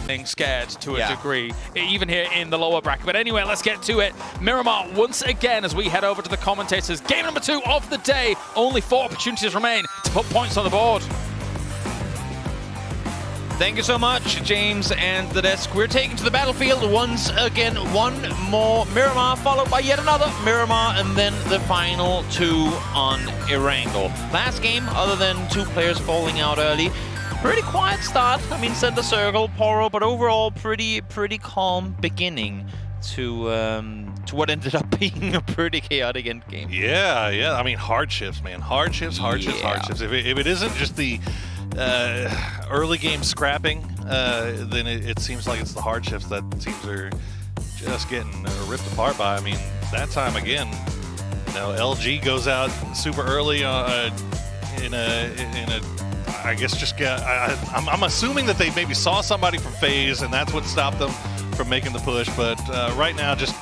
being scared to a degree, even here in the lower bracket. But anyway, let's get to it. Miramar, once again, as we head over to the commentators. Game number 2 of the day. Only 4 opportunities remain to put points on the board. Thank you so much, James and the desk. We're taking to the battlefield once again. One more Miramar, followed by yet another Miramar, and then the final 2 on Erangel. Last game, other than 2 players falling out early, pretty quiet start. I mean, center circle, Poro, but overall pretty calm beginning to what ended up being a pretty chaotic end game. Yeah. I mean, hardships, man. Hardships. If it isn't just the early game scrapping, then it seems like it's the hardships that teams are just getting ripped apart by. I mean, that time again, you know, LG goes out super early in a I guess just I'm assuming that they maybe saw somebody from FaZe and that's what stopped them from making the push. But right now, just,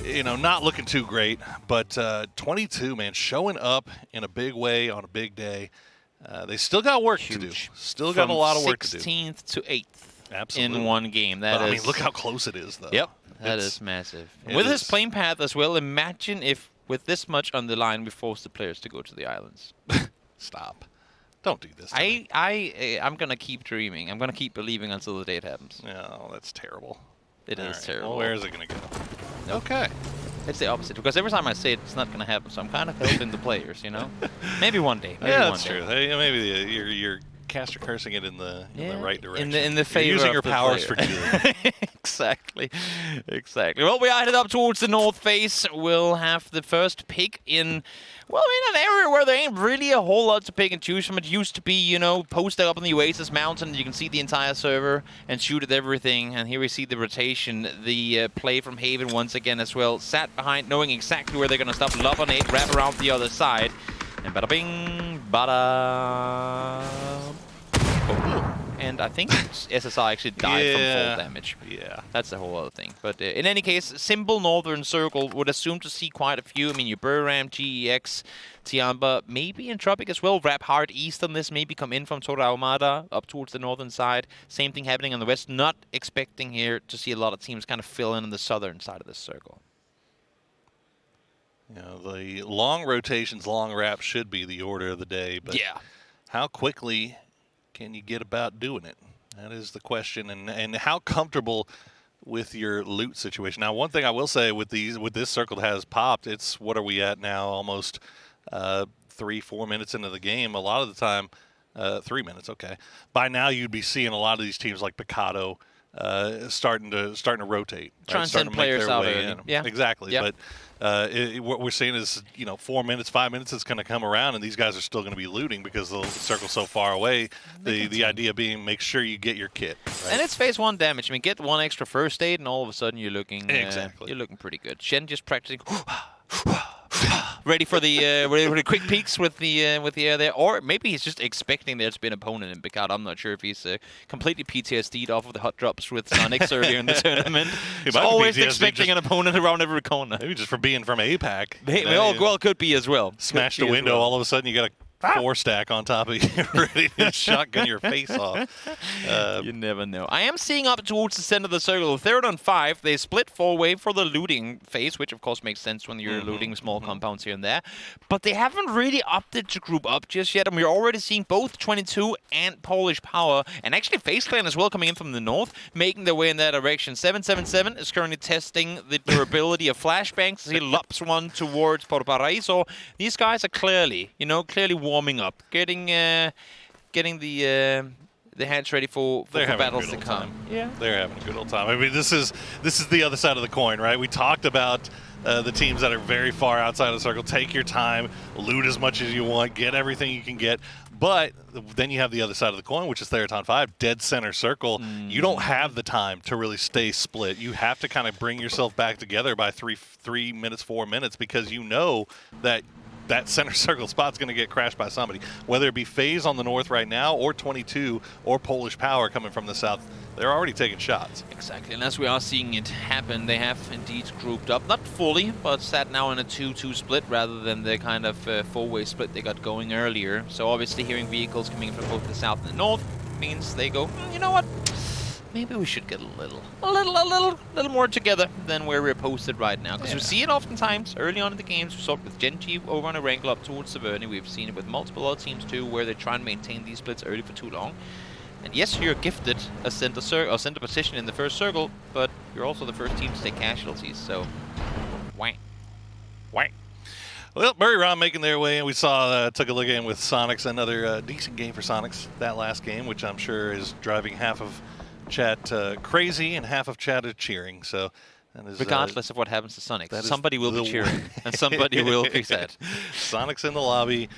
you know, not looking too great. But 22, man, showing up in a big way on a big day. They still got work to do. Still got a lot of work to do. 16th to 8th Absolutely. in one game. That I mean, look how close it is, though. Yep, that is massive. With his playing path as well, imagine if with this much on the line we force the players to go to the islands. Stop. Don't do this to me. I'm going to keep dreaming. I'm going to keep believing until the day it happens. No, that's terrible. It is terrible. Well, where is it going to go? Nope. Okay. It's the opposite, because every time I say it, it's not going to happen, so I'm kind of helping the players, you know? Maybe one day. Maybe yeah, one that's day. true. Hey, maybe you're caster cursing it in the right direction. In the favor you're using of your the powers player. for good. Exactly. Well, we are headed up towards the north face. We'll have the first pick in, well, in an area where there ain't really a whole lot to pick and choose from. It used to be, you know, posted up on the Oasis Mountain. You can see the entire server and shoot at everything. And here we see the rotation, the play from Haven once again as well. Sat behind, knowing exactly where they're going to stop. Love on 8, wrap around the other side. And bada bing, bada. Oh. And I think SSI actually died from fall damage. Yeah. That's a whole other thing. But in any case, simple northern circle, would assume to see quite a few. I mean, your Buram, GEX, Tiamba, maybe Entropic as well. Wrap hard east on this, maybe come in from Tora Almada up towards the northern side. Same thing happening on the west. Not expecting here to see a lot of teams kind of fill in on the southern side of this circle. You know, the long rotations, long wraps should be the order of the day. But how quickly can you get about doing it? That is the question, and how comfortable with your loot situation. Now, one thing I will say with this circle that has popped, it's what are we at now? Almost 3-4 minutes into the game. A lot of the time, 3 minutes. Okay. By now, you'd be seeing a lot of these teams like Picado starting to rotate, trying to send players out early. Yeah, exactly. Yep. But what we're seeing is, you know, 4 minutes, 5 minutes, it's going to come around, and these guys are still going to be looting because the circle's so far away. The idea being, make sure you get your kit. Right? And it's phase 1 damage. I mean, get 1 extra first aid, and all of a sudden you're looking exactly. You're looking pretty good. Shen just practicing. Ready for the quick peeks with the air there, or maybe he's just expecting there to be an opponent in Picard. I'm not sure if he's completely PTSD'd off of the hot drops with Sonics earlier in the tournament. He's always expecting an opponent around every corner. Maybe just for being from APAC. Well, could be as well. Smash the window, all of a sudden you got a 4-stack on top of you, ready to shotgun your face off. You never know. I am seeing up towards the center of the circle. 3rd on 5. They split 4-way for the looting phase, which of course makes sense when you're looting small compounds here and there. But they haven't really opted to group up just yet, and we're already seeing both 22 and Polish Power, and actually FaZe Clan as well coming in from the north, making their way in that direction. 777 is currently testing the durability of flashbangs. He lops one towards Paraíso. These guys are clearly warming up, getting the hands ready for battles to come. Yeah, they're having a good old time. I mean, this is the other side of the coin, right? We talked about the teams that are very far outside of the circle. Take your time, loot as much as you want, get everything you can get. But then you have the other side of the coin, which is Theraton 5, dead center circle. You don't have the time to really stay split. You have to kind of bring yourself back together by 3 minutes, 4 minutes, because you know that center circle spot's going to get crashed by somebody. Whether it be FaZe on the north right now, or 22, or Polish Power coming from the south, they're already taking shots. Exactly, and as we are seeing it happen, they have indeed grouped up. Not fully, but sat now in a 2-2 split rather than the kind of 4-way split they got going earlier. So obviously hearing vehicles coming from both the south and the north means they go, you know what? maybe we should get a little more together than where we're posted right now. Because we see it oftentimes early on in the games. We saw it with Gen G over on a Wrangler up towards Severny. We've seen it with multiple other teams too, where they try and maintain these splits early for too long. And yes, you're gifted a center position in the first circle, but you're also the first team to take casualties. So, whack. Well, Murray Ron making their way, and we saw, took a look in with Sonics, another decent game for Sonics that last game, which I'm sure is driving half of chat crazy and half of chat cheering. So, that is, regardless of what happens to Sonics, somebody will be cheering and somebody will be sad. Sonics in the lobby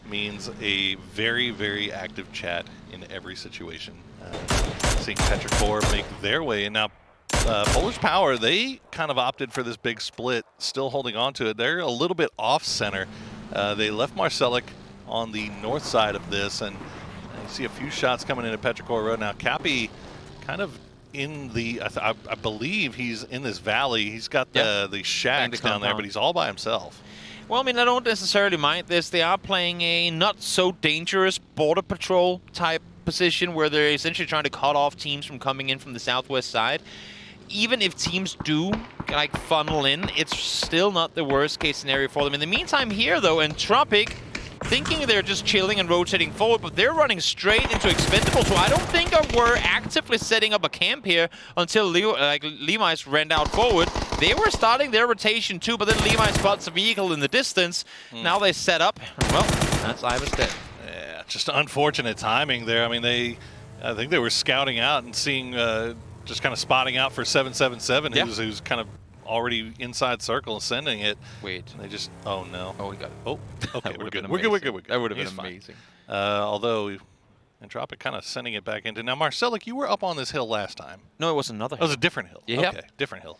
means a very, very active chat in every situation. Seeing Petrichor make their way, and now Polish Power, they kind of opted for this big split, still holding on to it. They're a little bit off center. They left Marcelic on the north side of this, and you see a few shots coming into Petrichor Road. Now Cappy kind of in the, I believe he's in this valley. He's got the shacks down there, but he's all by himself. Well, I mean, I don't necessarily mind this. They are playing a not so dangerous border patrol type position where they're essentially trying to cut off teams from coming in from the southwest side. Even if teams do like funnel in, it's still not the worst case scenario for them. In the meantime here though, Entropic thinking they're just chilling and rotating forward, but they're running straight into Expendable. So I don't think we're actively setting up a camp here until Lemais ran out forward. They were starting their rotation too, but then Lemais spots a vehicle in the distance. Now they set up. Well, that's Iva's dead. Yeah, just unfortunate timing there. I mean, I think they were scouting out and seeing, just kind of spotting out for 777, who's kind of already inside circle and sending it. Wait. And they just, oh no. Oh, we got it. Oh, okay, we're good. We're good. That would have been amazing. Although Entropic kind of sending it back into. Now, Marcelic, you were up on this hill last time. No, it was another hill. It was a different hill. Yeah. Okay, different hill.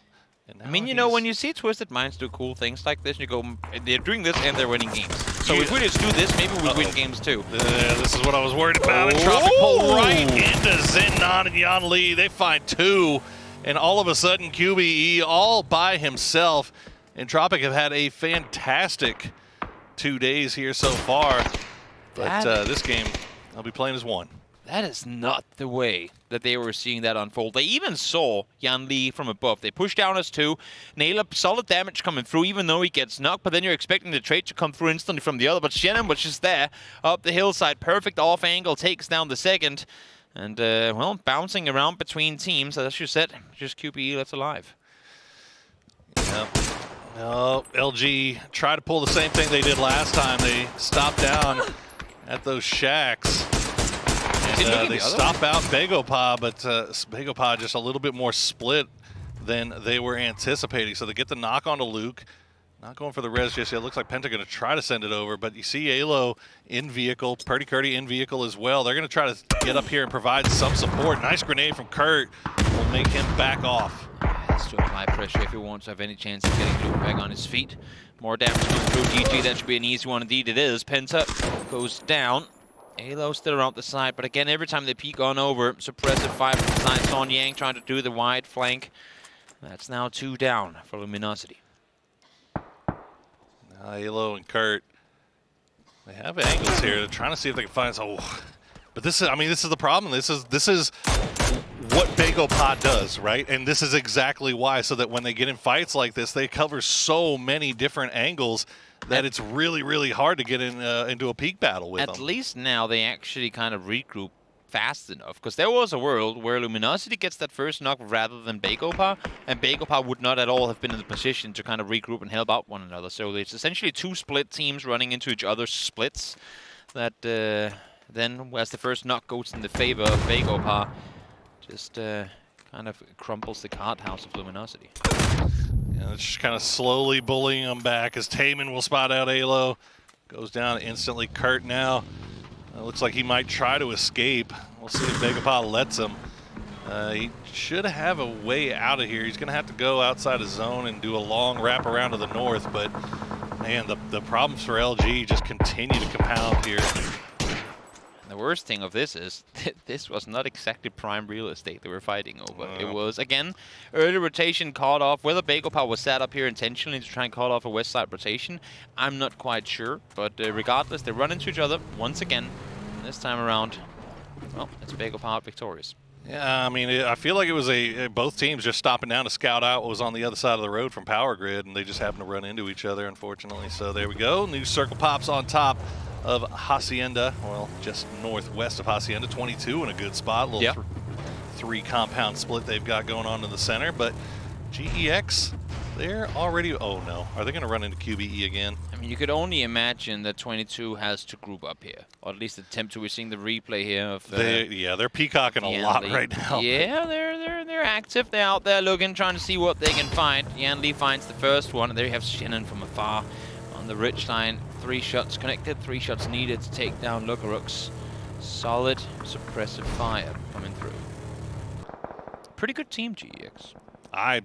I mean, you know, when you see Twisted Minds do cool things like this, you go, they're doing this and they're winning games. So if we just do this, maybe we win games too. This is what I was worried about. Entropic pull right into Zinnon and Yan Li. They find two, and all of a sudden, QBE all by himself. Entropic have had a fantastic 2 days here so far, but this game, I'll be playing as one. That is not the way that they were seeing that unfold. They even saw Yan Li from above. They push down as two, nail up solid damage coming through, even though he gets knocked, but then you're expecting the trade to come through instantly from the other. But Shannon was just there, up the hillside, perfect off angle, takes down the second. And, well, bouncing around between teams, as you said, just QBE left alive. Yep. No, LG tried to pull the same thing they did last time. They stopped down at those shacks. And they stop out Begopa, but Begopa just a little bit more split than they were anticipating. So they get the knock onto Luke. Not going for the res just yet. Looks like Penta going to try to send it over, but you see Alo in vehicle, Purdy Curdy in vehicle as well. They're going to try to get up here and provide some support. Nice grenade from Kurt will make him back off. Has to apply pressure if he wants to have any chance of getting Luke back on his feet. More damage coming through. GG, that should be an easy one indeed. It is. Penta goes down. Alo still around the side, but again, every time they peek on over, suppressive fire from the side. Son Yang trying to do the wide flank. That's now 2 down for Luminosity. Now Alo and Kurt, they have angles here. They're trying to see if they can find some. Oh. But this is, I mean, this is the problem. This is what Begopa does, right? And this is exactly why, so that when they get in fights like this, they cover so many different angles that it's really, really hard to get in into a peak battle with them. At least now they actually kind of regroup fast enough, because there was a world where Luminosity gets that first knock rather than Begopa, and Begopa would not at all have been in the position to kind of regroup and help out one another. So it's essentially 2 split teams running into each other's splits that then, as the first knock goes in the favor of Begopa, just kind of crumples the card house of Luminosity. Yeah, it's just kind of slowly bullying them back as Taman will spot out Alo. Goes down instantly. Kurt now. Looks like he might try to escape. We'll see if Begopa lets him. He should have a way out of here. He's going to have to go outside his zone and do a long wrap around to the north. But, man, the problems for LG just continue to compound here. The worst thing of this is this was not exactly prime real estate they were fighting over. It was, again, early rotation caught off. Whether Begopa was set up here intentionally to try and call off a west side rotation, I'm not quite sure. But regardless, they run into each other once again. This time around, well, it's Begopa out victorious. Yeah, I mean, I feel like it was both teams just stopping down to scout out what was on the other side of the road from Power Grid, and they just happened to run into each other, unfortunately. So there we go. New circle pops on top of Hacienda, well, just northwest of Hacienda. 22 in a good spot. Little three compound split they've got going on in the center, but GEX, they're already, oh no, are they going to run into QBE again? I mean, you could only imagine that 22 has to group up here, or at least attempt to. We're seeing the replay here of. They're peacocking a lot right now. Yeah, they're active. They're out there looking, trying to see what they can find. Yan Li finds the first one, and there you have Shannon from afar on the ridge line. 3 shots connected, 3 shots needed to take down Lugarux. Solid suppressive fire coming through. Pretty good team, GEX. I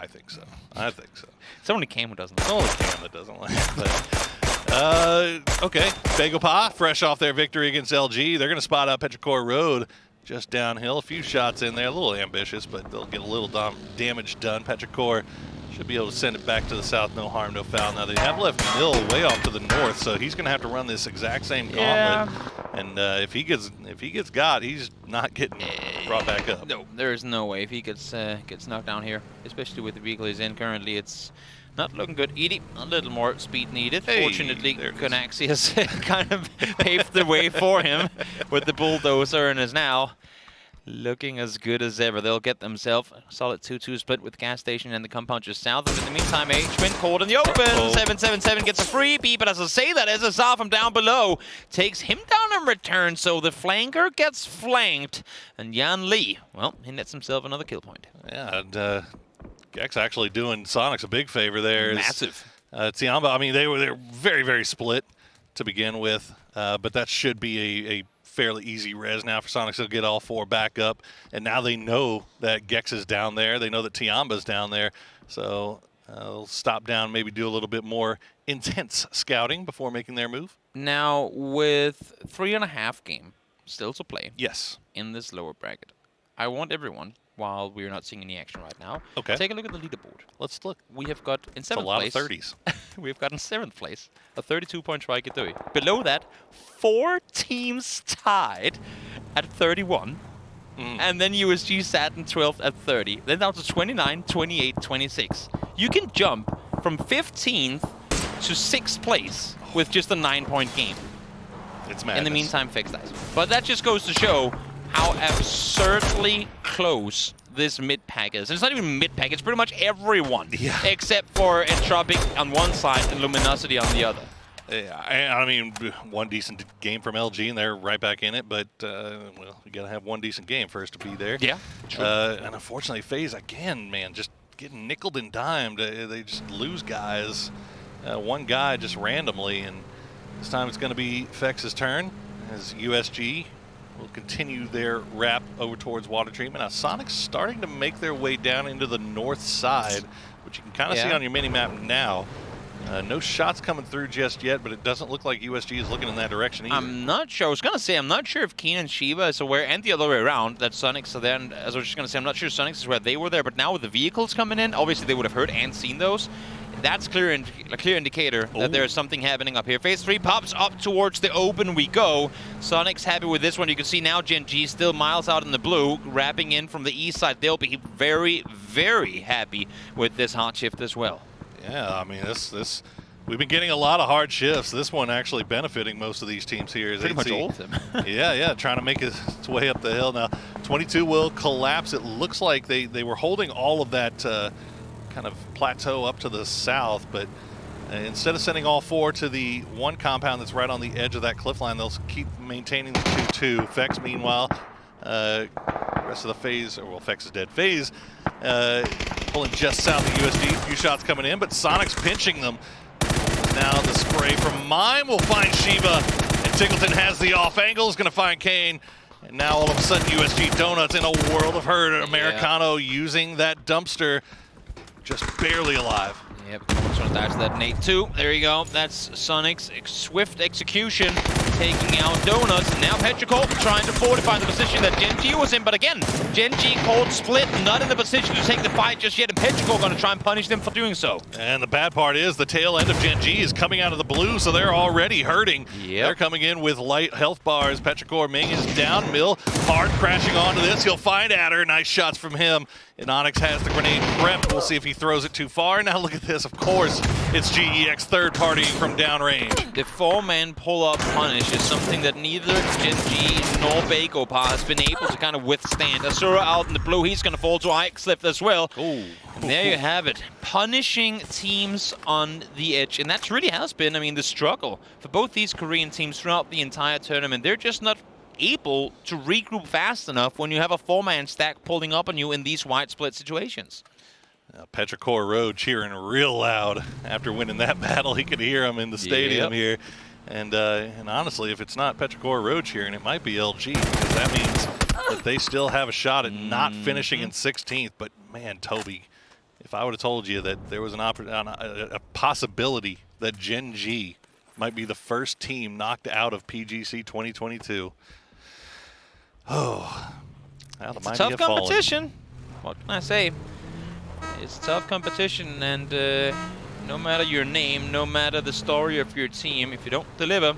think so. I think so. It's only Cam who doesn't. It's only Cam that doesn't like it. But, okay. Begopa, fresh off their victory against LG. They're going to spot out Petrichor Road just downhill. A few shots in there. A little ambitious, but they'll get a little damage done. Petrichor should be able to send it back to the south. No harm, no foul. Now, they have left Mill way off to the north, so he's going to have to run this exact same gauntlet. And if he gets got, he's not getting brought back up. No, there is no way. If he gets knocked down here, especially with the vehicle he's in currently, it's not looking good. Edie, a little more speed needed. Hey, fortunately, Konaxi has kind of paved the way for him with the bulldozer, and is now looking as good as ever. They'll get themselves a solid 2-2 split with gas station and the compound just south. And in the meantime, Twin caught in the open. 777 gets a freebie, but as I say that, SSR from down below takes him down in return. So the flanker gets flanked, and Yan Li, well, he nets himself another kill point. Yeah, and Gex actually doing Sonics a big favor there. Massive. Tiamba, I mean, they were very, very split to begin with, but that should be a fairly easy res now for Sonics to get all 4 back up. And now they know that Gex is down there. They know that Tiamba's down there. So they'll stop down, maybe do a little bit more intense scouting before making their move. Now, with 3.5 game still to play in this lower bracket, I want everyone, while we're not seeing any action right now, take a look at the leaderboard. Let's look. We have got in 7th place. A lot of 30s. We've got in 7th place a 32-point Trike-Etui. Below that, 4 teams tied at 31. And then USG sat in 12th at 30. Then down to 29, 28, 26. You can jump from 15th to 6th place with just a 9-point game. It's madness. In the meantime, fix that. But that just goes to show how absurdly close this mid-pack is. And it's not even mid-pack, it's pretty much everyone. Except for Entropic on one side and Luminosity on the other. Yeah, I mean, one decent game from LG, and they're right back in it. But, well, you got to have one decent game first to be there. Yeah, true. And unfortunately, FaZe, again, man, just getting nickeled and dimed. They just lose guys. One guy just randomly, and this time it's going to be Fex's turn as USG will continue their wrap over towards water treatment. Now, Sonic's starting to make their way down into the north side, which you can kind of see on your mini-map now. No shots coming through just yet, but it doesn't look like USG is looking in that direction either. I'm not sure. I was going to say, I'm not sure if Keen and Shiva is aware, and the other way around, that Sonics are there. And as I was just going to say, I'm not sure Sonics is where they were there, but now with the vehicles coming in, obviously they would have heard and seen those. That's a clear indicator that there is something happening up here. Phase 3 pops up towards the open we go. Sonic's happy with this one. You can see now Gen G still miles out in the blue, wrapping in from the east side. They'll be very, very happy with this hot shift as well. Yeah, I mean, we've been getting a lot of hard shifts. This one actually benefiting most of these teams here. Pretty much all of them. yeah, trying to make its way up the hill. Now, 22 will collapse. It looks like they were holding all of that kind of plateau up to the south, but instead of sending all 4 to the one compound that's right on the edge of that cliff line, they'll keep maintaining the 2-2. Fex, meanwhile, rest of the phase, or well, Fex is dead. FaZe pulling just south of USD. A few shots coming in, but Sonic's pinching them. Now the spray from Mime will find Shiva, and Tickleton has the off angle, is going to find Kane. And now all of a sudden USG Donuts in a world of hurt. Americano using that dumpster, just barely alive. Yep, that's that nade 2. There you go. That's Sonic's swift execution. taking out Donuts. And now Petrichor trying to fortify the position that Gen G was in. But again, Gen G cold split, not in the position to take the fight just yet. And Petrichor going to try and punish them for doing so. And the bad part is the tail end of Gen G is coming out of the blue, so they're already hurting. They're coming in with light health bars. Petrichor Ming is down. Mill hard crashing onto this. He'll find Adder. Nice shots from him. And Onyx has the grenade prepped. We'll see if he throws it too far. Now look at this. Of course, it's GEX third party from downrange. The 4-man pull-up punish is something that neither Gen G nor Bagopa has been able to kind of withstand. Asura out in the blue. He's going to fall to Ixlift as well. Ooh. And there you have it. Punishing teams on the edge. And that really has been, I mean, the struggle for both these Korean teams throughout the entire tournament. They're just not able to regroup fast enough when you have a 4-man stack pulling up on you in these wide split situations. Petrichor Road cheering real loud after winning that battle. He could hear him in the stadium here. And honestly, if it's not Petrichor Road cheering, it might be LG, because that means that they still have a shot at not finishing in 16th. But man, Toby, if I would have told you that there was a possibility that Gen G might be the first team knocked out of PGC 2022. Oh, it's a tough competition. What can I say? It's tough competition, and no matter your name, no matter the story of your team, if you don't deliver,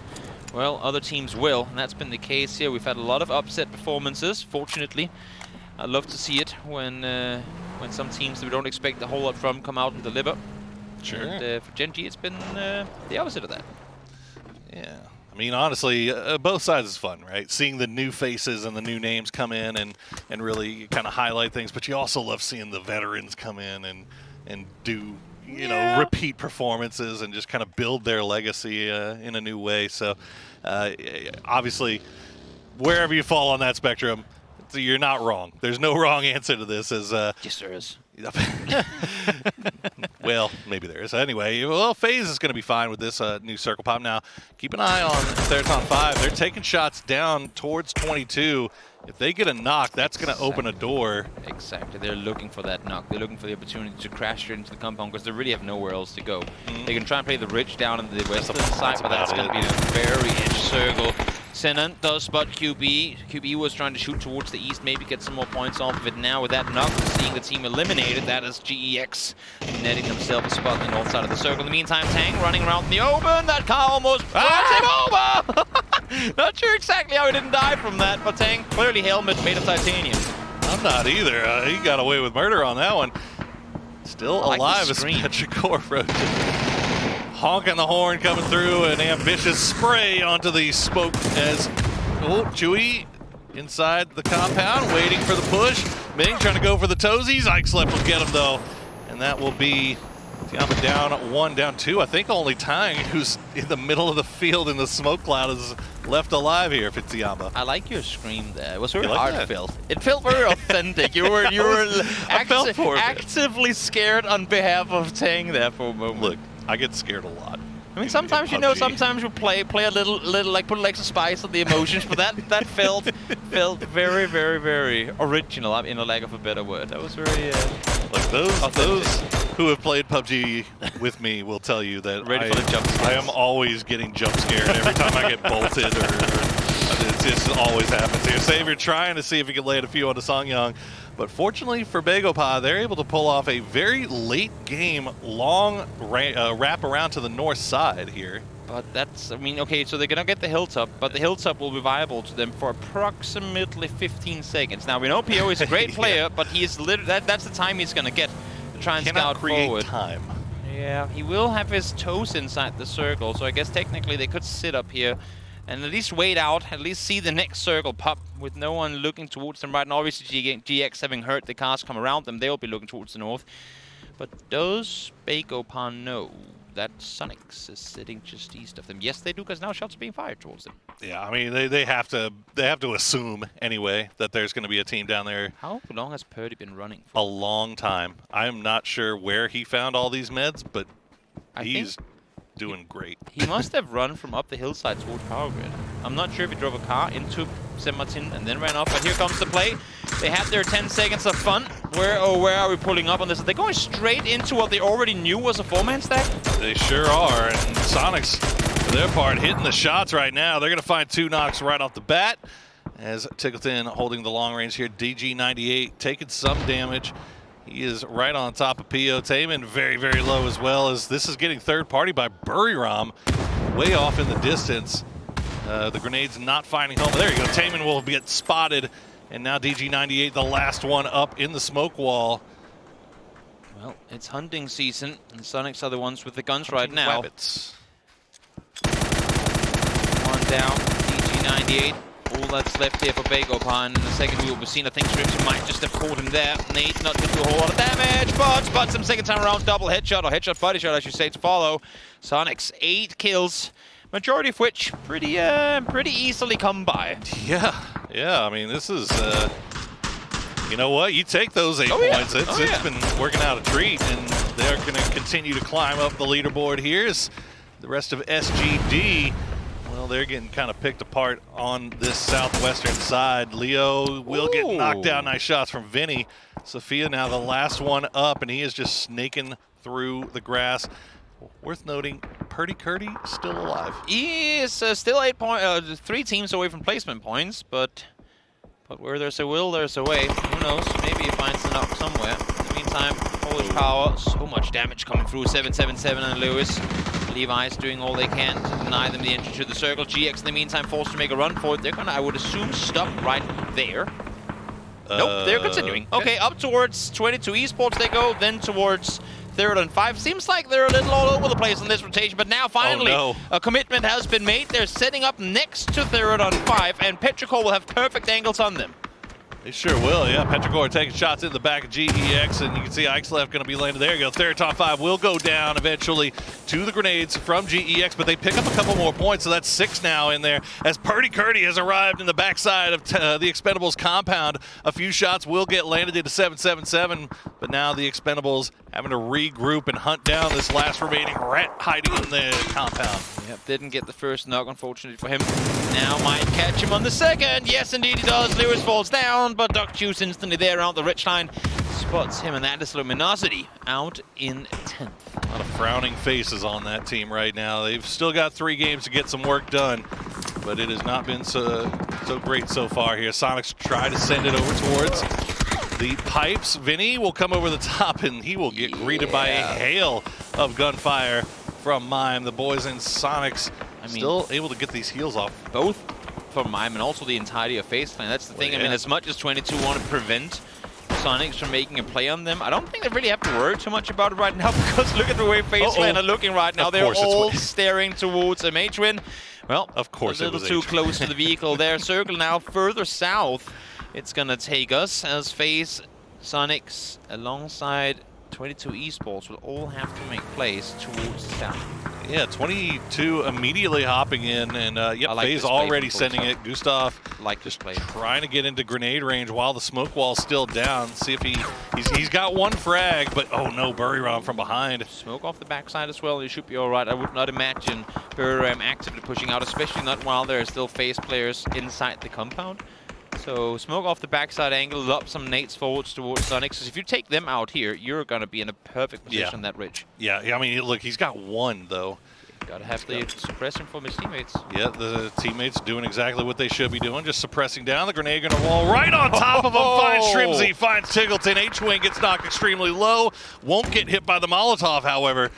well, other teams will, and that's been the case here. We've had a lot of upset performances, fortunately. I love to see it when some teams that we don't expect a whole lot from come out and deliver. Sure. And for Gen G, it's been the opposite of that. Yeah. I mean, honestly, both sides is fun, right? Seeing the new faces and the new names come in and really kind of highlight things, but you also love seeing the veterans come in and do, you know, repeat performances and just kind of build their legacy in a new way. So, obviously, wherever you fall on that spectrum, you're not wrong. There's no wrong answer to this. Yes, there is. Well, maybe there is. Anyway, well, FaZe is going to be fine with this new circle pop. Now, keep an eye on Theraton 5. They're taking shots down towards 22. If they get a knock, that's going to open a door. Exactly. They're looking for that knock. They're looking for the opportunity to crash straight into the compound because they really have nowhere else to go. They can try and play the ridge down in the western side, but that's going to be a very edge circle. Senan does spot QB. QB was trying to shoot towards the east, maybe get some more points off of it now with that knock. Seeing the team eliminated, that is GEX netting themselves a spot on the north side of the circle. In the meantime, Tang running around in the open. That car almost runs him over! Not sure exactly how he didn't die from that, but Tang clearly helmet made of titanium. I'm not either. He got away with murder on that one. Still alive as Petrichor Road. Honking the horn coming through, an ambitious spray onto the smoke as Chewy inside the compound, waiting for the push. Ming trying to go for the toesies. Ixlift will get him though, and that will be Tiamba down 1, down 2. I think only Tang, who's in the middle of the field in the smoke cloud, is left alive here for Tiamba. I like your scream there. It was very heartfelt. It felt very authentic. You were actively scared on behalf of Tang there for a moment. Look, I get scared a lot. I mean, sometimes you know, sometimes you play a little like put like some spice on the emotions, but that felt very, very, very original, in a lack of a better word. That was very like those who have played PUBG with me will tell you that I am always getting jump scared every time I get bolted it just always happens here. Savior trying to see if he can land a few on the Songyang. But fortunately for Bagopa, they're able to pull off a very late game, long wrap around to the north side here. But that's, I mean, okay, so they're going to get the hilltop, but the hilltop will be viable to them for approximately 15 seconds. Now, we know PO is a great player, but he's that's the time he's going to get to try and scout forward. Time. Yeah, he will have his toes inside the circle, so I guess technically they could sit up here and at least wait out, at least see the next circle pop with no one looking towards them right now. Obviously, GX having heard the cars come around them, they'll be looking towards the north. But does Bagopa know that Sonix is sitting just east of them? Yes, they do, because now shots are being fired towards them. Yeah, I mean, they have to assume anyway that there's going to be a team down there. How long has Purdy been running for? A long time. I'm not sure where he found all these meds, but he's doing great. He must have run from up the hillside towards Power Grid. I'm not sure if he drove a car into Saint Martin and then ran off, but here comes the play. They had their 10 seconds of fun. Where are we pulling up on this? Are they going straight into what they already knew was a 4-man stack? They sure are, and Sonix for their part, hitting the shots right now. They're going to find 2 knocks right off the bat. As Tickleton holding the long range here, DG98 taking some damage. He is right on top of P.O. Taman, very, very low as well, as this is getting third party by Buriram, way off in the distance. The grenade's not finding home. There you go, Taman will get spotted, and now DG98, the last one up in the smoke wall. Well, it's hunting season, and Sonics are the ones with the guns right now. Rabbits. One down, DG98. All that's left here for Bagopan. In the second move, we've seen, I think Shrimps might just have caught him there. Nate not going to do a whole lot of damage, but spots him second time around. Double headshot, or headshot body shot, I should say, to follow. Sonics 8 kills, majority of which pretty easily come by. Yeah, I mean, this is, you know what? You take those 8 points. It's been working out a treat, and they're going to continue to climb up the leaderboard. Here's the rest of SGD. Well, they're getting kind of picked apart on this southwestern side. Leo will get knocked down. Nice shots from Vinny. Sophia now the last one up, and he is just snaking through the grass. Worth noting, Purdy Curdy still alive. He is still 3 teams away from placement points, but where there's a will, there's a way. Who knows? Maybe he finds a knock somewhere. In the meantime, Polish power, so much damage coming through. 777 and Lewis. Levi's doing all they can to deny them the entry to the circle. GX in the meantime forced to make a run for it. They're gonna, I would assume, stop right there. Nope, they're continuing. Okay, up towards 22 esports they go, then towards 3rd and 5. Seems like they're a little all over the place on this rotation, but now finally a commitment has been made. They're setting up next to 3rd and 5, and Petrichor will have perfect angles on them. They sure will, yeah. Petrichor taking shots in the back of GEX, and you can see Ixlef going to be landed. There you go. 3rd top 5 will go down eventually to the grenades from GEX, but they pick up a couple more points, so that's 6 now in there. As Purdy Curdy has arrived in the backside of the Expendables compound, a few shots will get landed into 777, but now the Expendables having to regroup and hunt down this last remaining rat hiding in the compound. Yep, didn't get the first knock, unfortunately for him. Now might catch him on the second. Yes, indeed he does. Lewis falls down, but Duck Juice instantly there around the ridge line spots him, and that is Luminosity out in 10th. A lot of frowning faces on that team right now. They've still got 3 games to get some work done, but it has not been so great so far here. Sonics try to send it over towards the pipes. Vinny will come over the top, and he will get greeted by a hail of gunfire from Mime. The boys in Sonics still able to get these heals off. Both from Mime and also the entirety of FaZe Clan. That's the thing. I mean, as much as 22 want to prevent Sonics from making a play on them, I don't think they really have to worry too much about it right now, because look at the way FaZe Clan are looking right now. They're all staring towards a mage win. Well, of course, a little too close to the vehicle there. Circle now further south. It's gonna take us as FaZe, Sonics, alongside 22 esports will all have to make plays towards the south. Yeah, 22 immediately hopping in, and FaZe already sending it. Gustav just trying to get into grenade range while the smoke wall's still down. See if he's got 1 frag, but oh no, Buriram from behind. Smoke off the backside as well. You should be all right. I would not imagine Buriram actively pushing out, especially not while there are still FaZe players inside the compound. So smoke off the backside angle, up some nades forwards towards Sonics. Because if you take them out here, you're going to be in a perfect position on that ridge. Yeah, I mean, look, he's got 1 though. Got to have the suppression from his teammates. Yeah, the teammates doing exactly what they should be doing, just suppressing down. The grenade gonna wall right on top of him. Finds Shrimsy, finds Tiggleton. H-Wing gets knocked extremely low. Won't get hit by the Molotov, however.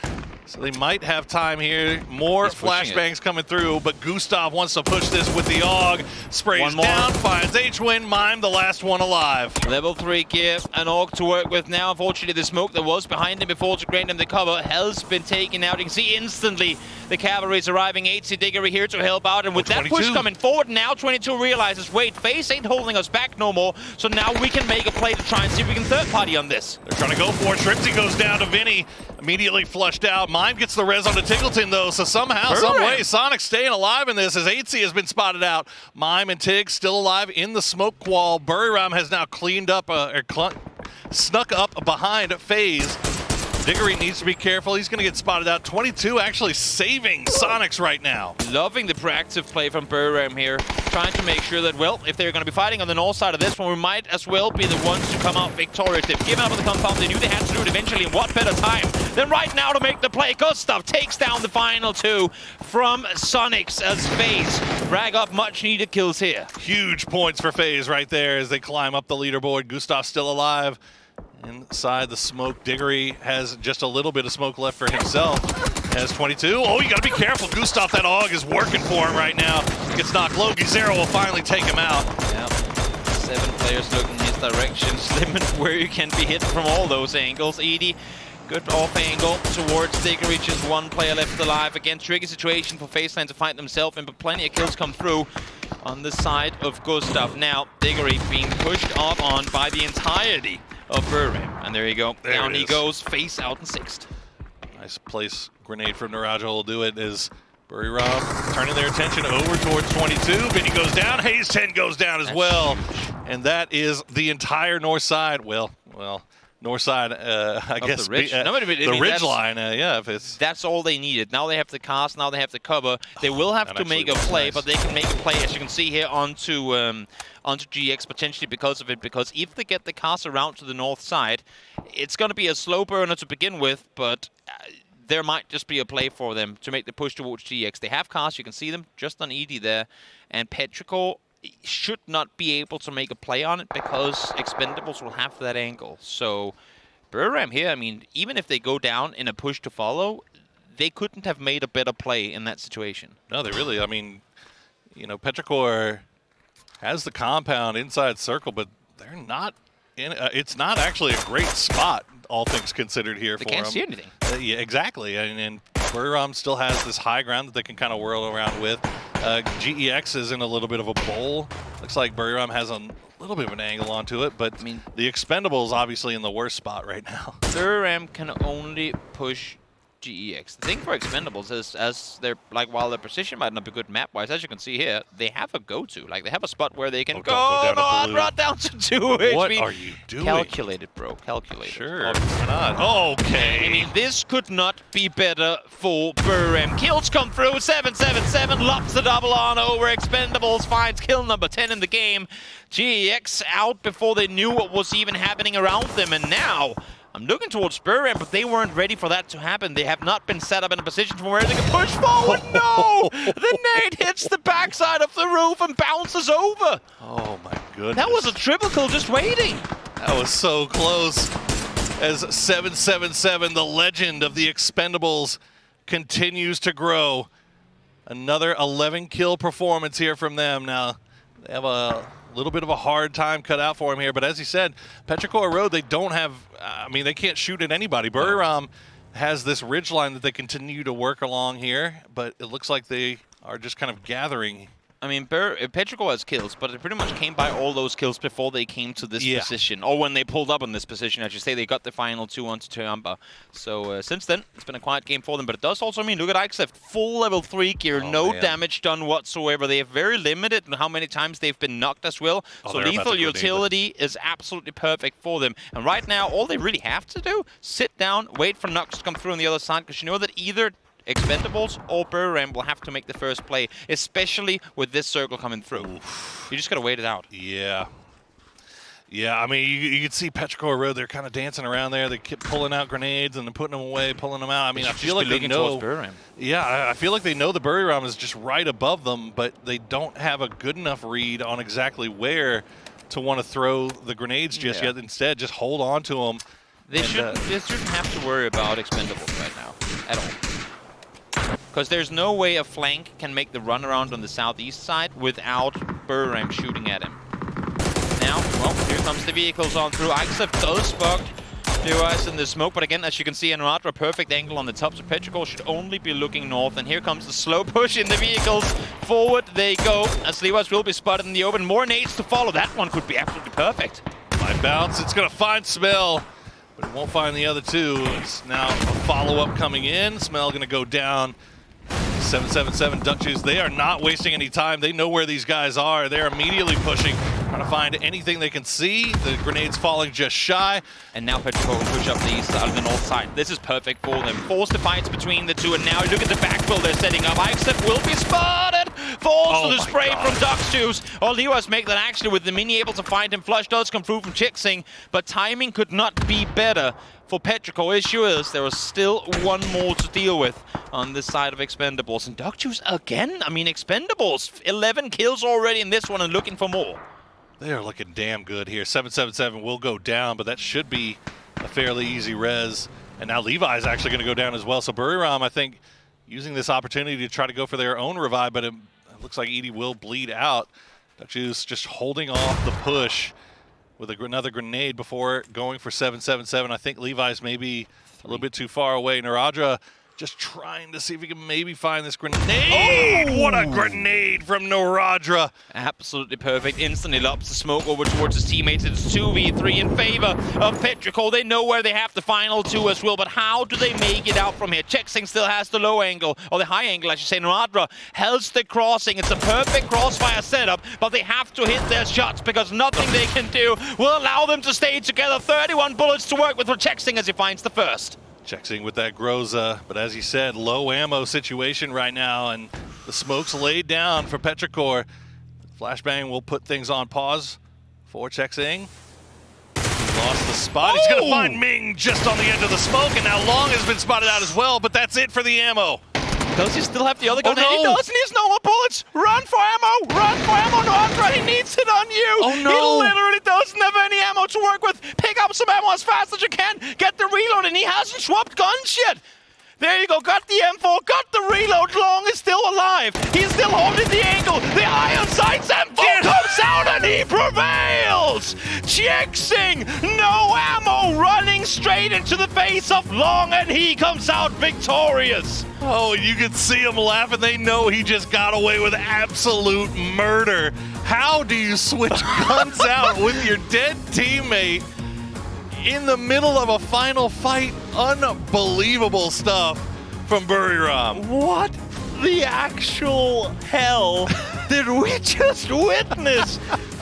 So they might have time here. More flashbangs coming through, but Gustav wants to push this with the AUG. Sprays down, finds H-Win. Mime, the last one alive. Level 3 gear, an AUG to work with now. Unfortunately, the smoke that was behind him before to grant him the cover has been taken out. You can see instantly the cavalry is arriving. 8C Diggery here to help out, and with that push coming forward, now 22 realizes, wait, FaZe ain't holding us back no more, so now we can make a play to try and see if we can third party on this. They're trying to go for it. Shrimpsy goes down to Vinny, immediately flushed out. Mime gets the res onto Tiggleton though, so somehow, some way, Sonic staying alive in this as 8C has been spotted out. Mime and Tig still alive in the smoke wall. Buriram has now cleaned up, snuck up behind FaZe. Diggory needs to be careful. He's going to get spotted out. 22 actually saving Sonics right now. Loving the proactive play from Buram here. Trying to make sure that, well, if they're going to be fighting on the north side of this one, we might as well be the ones to come out victorious. They've given up on the compound. They knew they had to do it eventually, and what better time than right now to make the play. Gustav takes down the final 2 from Sonics as FaZe rag up much needed kills here. Huge points for FaZe right there as they climb up the leaderboard. Gustav's still alive. Inside the smoke, Diggory has just a little bit of smoke left for himself. Has 22. Oh, you gotta be careful. Gustav, that AUG is working for him right now. Gets knocked low. Zero will finally take him out. Yep. 7 players looking in his direction. Limit where you can be hit from all those angles. Edie, good off angle towards Diggory. Just 1 player left alive. Again, tricky situation for FaZe to find themselves in, but plenty of kills come through on the side of Gustav. Now, Diggory being pushed up on by the entirety of Buram. And there you go. There Down he goes, FaZe out in 6th. Nice place grenade from Naraja will do it as Buriram turning their attention over towards 22. Vinny goes down, Hayes 10 goes down as well. And that is the entire north side. Well, north side, I guess, the ridge. the ridge line, yeah. If it's that's all they needed. Now they have the cast, now they have the cover. They will have to make a play, nice. But they can make a play, as you can see here, onto GX potentially because of it. Because if they get the cast around to the north side, it's going to be a slow burner to begin with, but there might just be a play for them to make the push towards GX. They have cast, you can see them just on Edie there, and Petrichor should not be able to make a play on it because Expendables will have that angle. So Buram here, I mean, even if they go down in a push to follow, they couldn't have made a better play in that situation. No, they really, I mean, you know, Petrichor has the compound inside circle, but they're not in, it's not actually a great spot, all things considered here for them. They can't see anything. Yeah, exactly, and Buriram still has this high ground that they can kind of whirl around with. GEX is in a little bit of a bowl. Looks like Buriram has a little bit of an angle onto it, but I mean, the Expendables obviously in the worst spot right now. Buriram can only push GEX. The thing for Expendables is, as they're like, while their position might not be good map-wise, as you can see here, they have a go-to. Like, they have a spot where they can run down to 2 HP. What are you doing? Calculated, bro. Calculated. Sure. Why not? Okay. I mean, this could not be better for Buram. Kills come through. 7-7-7. Lops the double on over. Expendables finds kill number 10 in the game. GEX out before they knew what was even happening around them, and now I'm looking towards Buram, but they weren't ready for that to happen. They have not been set up in a position from where they can push forward. No! The nade hits the backside of the roof and bounces over. Oh my goodness. That was a triple kill just waiting. That was so close. As 777, the legend of the Expendables, continues to grow. Another 11 kill performance here from them. Now, they have a little bit of a hard time cut out for him here, but as he said, Petrichor Road, they don't have, I mean, they can't shoot at anybody. Buriram has this ridge line that they continue to work along here, but it looks like they are just kind of gathering. I mean, Petrichor has kills, but it pretty much came by all those kills before they came to this position. Or when they pulled up on this position, I should say, they got the final 2 onto Tuyamba. So since then, it's been a quiet game for them. But it does also mean, look at Ixef, full level 3 gear, no damage done whatsoever. They have very limited in how many times they've been knocked as well. So lethal utility is absolutely perfect for them. And right now, all they really have to do, sit down, wait for knocks to come through on the other side, because you know that either Expendables or Buram will have to make the first play, especially with this circle coming through. Oof. You just gotta wait it out. Yeah. Yeah, I mean, you can see Petrichor Road, they're kind of dancing around there. They keep pulling out grenades and then putting them away, pulling them out. I mean, I feel like they know. Yeah, I feel like they know the Buriram is just right above them, but they don't have a good enough read on exactly where to want to throw the grenades just yet. Instead, just hold on to them. They shouldn't have to worry about Expendables right now, at all. Because there's no way a flank can make the run around on the southeast side without Buram shooting at him. Now, well, here comes the vehicles on through. Ixef does spot Blue Eyes in the smoke, but again, as you can see, Anuratra, perfect angle on the top, so Petrichor should only be looking north, and here comes the slow push in the vehicles. Forward they go, as Levi's will be spotted in the open. More nades to follow. That one could be absolutely perfect. Light bounce, it's going to find Smell, but it won't find the other two. It's now a follow-up coming in. Smell going to go down. 777 Duck Juice, they are not wasting any time. They know where these guys are. They're immediately pushing, trying to find anything they can see. The grenade's falling just shy. And now Petrichor will push up the east side of the north side. This is perfect for them. Force the fights between the two, and now look at the backfill they're setting up. Ixep will be spotted! Falls to the spray from Duck Juice. Oliva's make that actually with the mini able to find him. Flush does come through from Chixing, but timing could not be better for Petrichor. Issue is there was still one more to deal with on this side of Expendables. And Duck Juice again? I mean, Expendables, 11 kills already in this one and looking for more. They are looking damn good here. 777 will go down, but that should be a fairly easy res. And now Levi's actually going to go down as well. So Buriram, I think, using this opportunity to try to go for their own revive, but it looks like Edie will bleed out. Duck Juice just holding off the push with another grenade before going for 777. I think Levi's maybe a little bit too far away. Naradra just trying to see if he can maybe find this grenade. Oh, what a grenade from Naradra. Absolutely perfect. Instantly lobs the smoke over towards his teammates. It's 2v3 in favor of Petrichor. They know where they have the final two as well, but how do they make it out from here? Chexing still has the low angle, or the high angle, I should say. Naradra held the crossing. It's a perfect crossfire setup, but they have to hit their shots because nothing they can do will allow them to stay together. 31 bullets to work with for Chexing as he finds the first. Chexing with that Groza, but as you said, low ammo situation right now, and the smoke's laid down for Petrichor. Flashbang will put things on pause for Chexing. Lost the spot. He's going to find Ming just on the edge of the smoke, and now Long has been spotted out as well, but that's it for the ammo. Does he still have the other gun? Oh, no. He doesn't. He has no more bullets. Run for ammo. Run for ammo. Naradra, he needs it on you. Oh, no. He literally doesn't have any ammo to work with. Pick up some ammo as fast as you can. Get the reload, and he hasn't swapped guns yet. There you go. Got the M4. Got the reload. Long is still alive. He's still holding the angle. The iron sights M4 comes out, and he prevails. Chexing. No ammo. Running straight into the face of Long, and he comes out victorious. Oh, you can see them laughing. They know he just got away with absolute murder. How do you switch guns out with your dead teammate in the middle of a final fight? Unbelievable stuff from Buriram. What the actual hell did we just witness?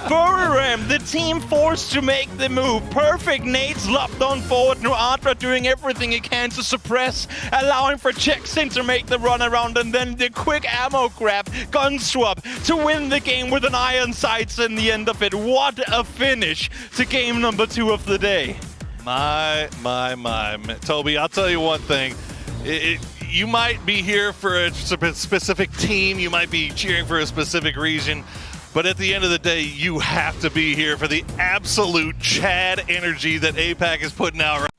Buriram, the team forced to make the move. Perfect nades locked on forward. Naradra doing everything he can to suppress, allowing for Chexing to make the run around, and then the quick ammo grab, gun swap to win the game with an iron sights in the end of it. What a finish to game number 2 of the day. My. Toby, I'll tell you one thing. You might be here for a specific team. You might be cheering for a specific region. But at the end of the day, you have to be here for the absolute Chad energy that APAC is putting out right